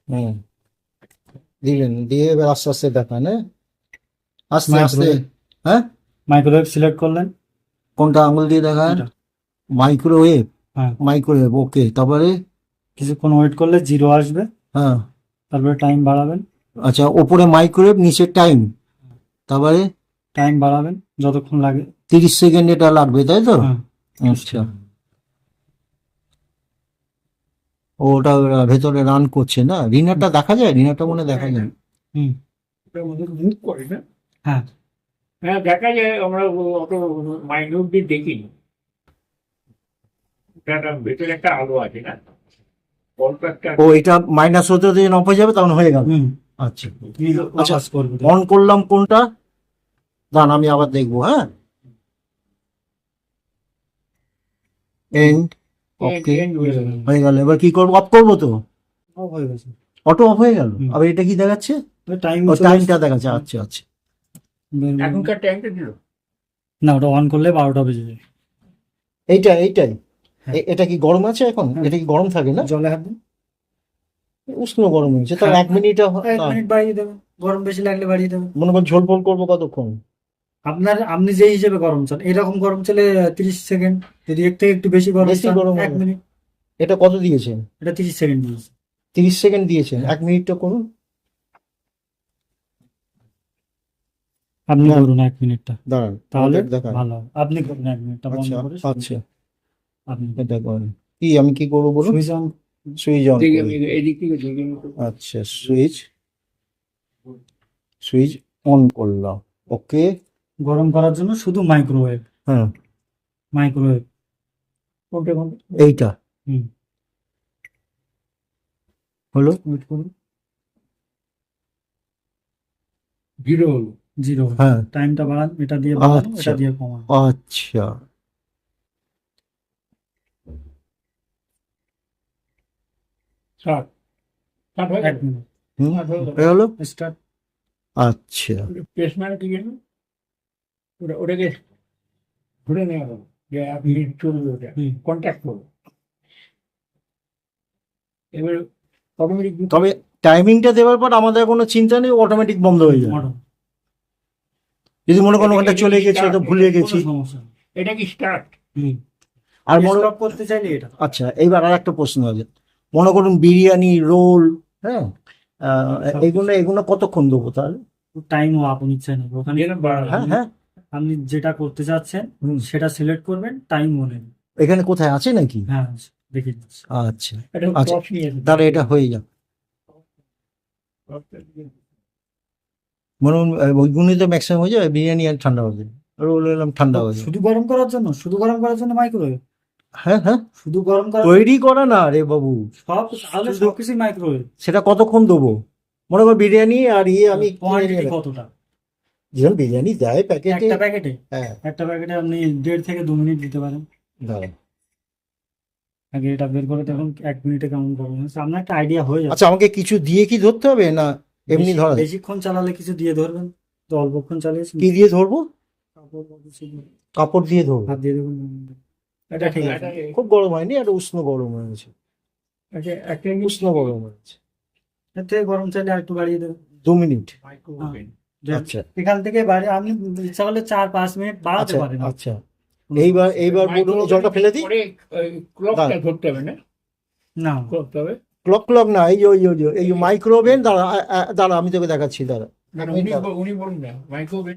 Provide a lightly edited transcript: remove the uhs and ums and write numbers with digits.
হুম, দিলেন, দিয়ে এবার আস্তে আস্তে দেখান, হ্যাঁ, আস্তে আস্তে। মাইক্রোওয়েভ হ্যাঁ, মাইক্রোওয়েভ সিলেক্ট করলেন। কোনটা আঙুল দিয়ে দেখান? এটা। মাইক্রোওয়েভ। হ্যাঁ, মাইক্রোওয়েভ, ওকে, তারপরে? কিছুক্ষণ ওয়েট করলে 0 আসবে, হ্যাঁ, তারপরে টাইম বাড়াবেন। আচ্ছা, ওপরে মাইক্রোওয়েভ, নিচে টাইম, তারপরে? টাইম বাড়াবেন যতক্ষণ লাগে। 30 সেকেন্ড এটা লাগবে, তাই তো? হ্যাঁ, আচ্ছা, ওটা ভেতরে রান করছে না? রিনারটা দেখা যায়? রিনারটা মনে হয় দেখা যায়। হুম, ওটার মধ্যে মুভ করে না? হ্যাঁ, হ্যাঁ, দেখা যায়, আমরা অত মাইনিউটলি দেখিনি। ওটার ভেতরে একটা আলো আছে না, অল্প একটা। ও, এটা মাইনাস হতে হতে অফ হয়ে যাবে, তখন হয়ে গেল। হুম, আচ্ছা, আচ্ছা, আওয়াজ করবে। অন করলাম কোনটা? দাঁড়ান, আমি আবার দেখবো, হ্যাঁ। এন্ড, ওকে, end হয়ে গেল। হয়ে গেল। এবার কি করবো? অফ করবো তো? অফ হয়ে গেছে। অটো অফ হয়ে গেল। হুম। আবার এটা কি দেখাচ্ছে? টাইম ও, টাইমটা দেখাচ্ছে, আচ্ছা আচ্ছা। এখনকার টাইমটা দিল। না, ওটা অন করলে 12টা বেজে যায়। এইটাই। হ্যাঁ। এটা কি গরম আছে এখন? হ্যাঁ। এটা কি গরম থাকে না? জলে হাত দিন। উষ্ণ গরম হয়েছে, তাহলে হ্যাঁ। 1 মিনিট। 1 মিনিট বাড়িয়ে দেবেন, গরম বেশি লাগলে বাড়িয়ে দেবেন। মনে করেন ঝোল ফোল করবো কতক্ষণ? আপনি যে হিসেবে গরম চান, এরকম গরম চলে 30 সেকেন্ড, যদি এর থেকে একটু বেশি গরম বেশি চান গরম 1 হবে। মিনিট। এটা কত দিয়েছেন? এটা 30 সেকেন্ড দিয়েছে। 30 সেকেন্ড দিয়েছেন, 1 মিনিটটা করুন। আপনি না। করুন 1 মিনিটটা, দাঁড়ান, তাহলে দেখান। ভালো হবে। আপনি করুন 1 মিনিটটা বন্ধ আচ্ছা করে। আচ্ছা, আপনি এটা করেন। কি আমি কি করবো বলুন? Switch on. সুইচ অন দেখি, করি। আমি এদিক থেকে দেখে নিই। আচ্ছা, সুইচ অন করলাম, ওকে। গরম করার জন্য শুধু মাইক্রোওয়েভ। হ্যাঁ, মাইক্রোওয়েভ। কোনটা কোনটা? এইটা হুম, হলো। ওয়েট করুন। 0 হলো। 0। হ্যাঁ, টাইমটা বাড়ান, এটা দিয়ে বাড়ান, আচ্ছা এটা দিয়ে কমান। আচ্ছা, স্টার্ট। স্টার্ট হয়ে 1 গেল। মিনিট। হুম, স্টার্ট হয়ে গেল। হয়ে গেলো। স্টার্ট। আচ্ছা, পেসম্যান কি জানো? ওটাকে ধরে নেওয়া হলো যে আপনি চলবে, ওটা হুম। কন্ট্যাক্ট করবে। এবার অটোমেটিক। তবে টাইমিংটা দেওয়ার পর আমাদের কোনো চিন্তা নেই, অটোমেটিক বন্ধ হয়ে যাবে। মোটর। যদি মনে করুন ওখানটা চলে গেছে, তো ভুলে গেছি। কোনো সমস্যা নেই। এটা কি স্টার্ট? হুম। আর মনে, স্টপ করতে চাইলে এটা। আচ্ছা, এইবার আর একটা প্রশ্ন আছে। মনে করুন বিরিয়ানি, রোল, হ্যাঁ, এগুলো এগুলো কতক্ষণ দেবো তাহলে? টাইমও আপনি ইচ্ছা নেই ওখানে। যেটা বাড়ানো। হ্যাঁ হ্যাঁ, আপনি যেটা করতে চাচ্ছেন হুম। সেটা সিলেক্ট করবেন, টাইম বলে দিন। এখানে কোথায় আছে নাকি? হ্যাঁ, দেখে দিচ্ছি। আচ্ছা, এটা আচ্ছা, টর্চ নিয়ে আসবে। তাহলে এটা হয়ে যাবে। মনে করুন ওইগুলোই তো ম্যাক্সিমাম হয়ে যাবে, বিরিয়ানি আর ঠান্ডা হয়ে যাবে, রোল এলাম ঠান্ডা হয়ে যাবে। শুধু গরম করার জন্য মাইক্রোওয়েভ। হ্যাঁ হ্যাঁ, শুধু গরম করার তৈরি করা না রে বাবু। তাহলে শুধু- সবকিছুই মাইক্রোওয়েভ। সেটা কতক্ষণ দেবো? মনে করো বিরিয়ানি আর আমি কোয়ান্টিটি কতটা? যেরকম বিরিয়ানি দেয় প্যাকেটে। একটা প্যাকেটে হ্যাঁ, আপনি 1.5 থেকে 2 মিনিট দিতে পারেন। দাঁড়ান। আগে এটা বের করে দেখুন 1 মিনিটে কেমন গরম হচ্ছে, আপনার একটা আইডিয়া হয়ে যাবে। আচ্ছা, আমাকে কিছু দিয়ে কি ধরতে হবে, না এমনি ধরা যায়? বেশিক্ষণ চালালে কিছু দিয়ে ধরবেন, তো অল্পক্ষণ চালিয়েছেন কি দিয়ে ধরবো? কাপড় বা কিছু দিয়ে কাপড় দিয়ে ধরবো? হাত দিয়ে দেখুন। এটা ঠিক আছে। খুব গরম হয়নি, একটা উষ্ণ গরম হয়েছে। একটা উষ্ণ গরম হয়েছে। এর থেকে গরম চাইলে আর একটু বাড়িয়ে দেবেন। 2 মিনিট। মাইক্রোওয়েভ। আচ্ছা এখান থেকে বাড়ি আপনি ইচ্ছা করলে 4-5 মিনিট বাড়াতে আচ্ছা পারেন। আচ্ছা, এইবার বলুন, জলটা ফেলে দিই। ক্লকটা ধরতে হবে না? না, করতে হবে। ক্লক না, এই যে মাইক্রোওভেন। দাঁড়া, দাঁড়া, আমি তোকে দেখাচ্ছি, দাঁড়া। উনি বলুন না মাইক্রোওয়েভ।